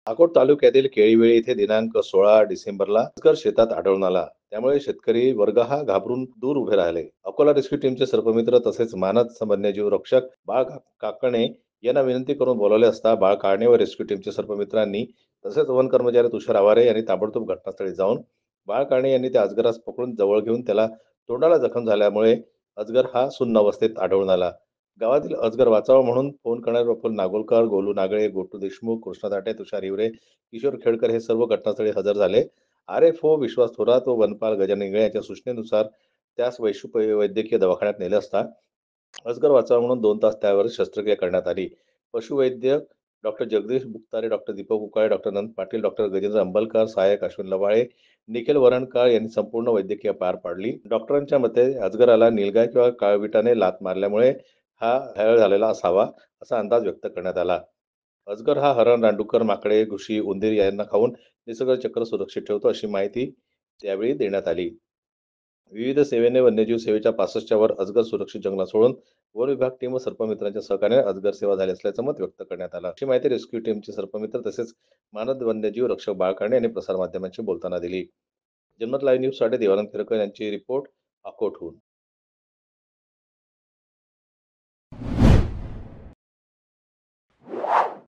अकोट तालुक्यातील केळीवेळी येथे दिनांक 16 डिसेंबरला अजगर शेतात आढळून आला. त्यामुळे शेतकरी वर्ग हा घाबरून दूर उभे राहिले. अकोला रेस्क्यू टीमचे सर्पमित्र तसेच मानद वन्यजीव रक्षक काकणे यांना विनंती करून बोलावले असता बाळ काळणे व रेस्क्यू टीमच्या सर्पमित्रांनी तसेच वन कर्मचारी तुषार आवारे यांनी ताबडतोब घटनास्थळी जाऊन बाळ काळणे यांनी त्या अजगरास पकडून जवळ घेऊन त्याला तोंडाला जखम झाल्यामुळे अजगर हा सुन्न अवस्थेत आढळून आला. गावातील अजगर वाचावा म्हणून फोन करणारे प्रफुल्ल नागोलकर, गोलू नागळे, गोटू देशमुख, कृष्णा दाटे, तुषार हिवरे, किशोर खेडकर हे सर्व घटनास्थळी हजर झाले. आर.एफ.ओ. विश्वास थोरात व वनपाल गजानन इंगळे यांच्या सूचनेनुसार त्यास वैद्यकीय दवाखान्यात नेले असता अजगर वाचावा म्हणून 2 तास त्यावर शस्त्रक्रिया करण्यात आली. पशुवैद्यक doctor Jagdish Buktare, doctor Deepak Ukale, doctor Nand Patil, doctor Gajendra Ambalkar, सहाय्यक अश्विन लवाळे, निखिल वरणकर यांनी संपूर्ण वैद्यकीय पार पाडली. डॉक्टरांच्या मते अजगराला नीलगाय किंवा काळविटाने लाथ मारल्यामुळे हा घायाळ झालेला असावा, असा अंदाज व्यक्त करण्यात आला. अजगर हा हरण, रानडुक्कर, माकडे, घुशी, उंदीर यांना खाऊन निसर्ग चक्र सुरक्षित ठेवतो, अशी माहिती त्यावेळी देण्यात आली. विविध सेवेने वन्यजीव सेवेच्या 65च्या वर अजगर सुरक्षित जंगलात सोडून वन विभाग टीम व सर्पमित्रांच्या सहकार्याने अजगर सेवा झाली असल्याचं मत व्यक्त करण्यात आलं. अशी माहिती रेस्क्यू टीमचे सर्पमित्र तसेच मानद वन्यजीव रक्षक बाळ काळणे यांनी प्रसारमाध्यमांशी बोलताना दिली. जन्मत लाईव्ह न्यूजसाठी देवानंद खिरकर यांची रिपोर्ट अकोटहून.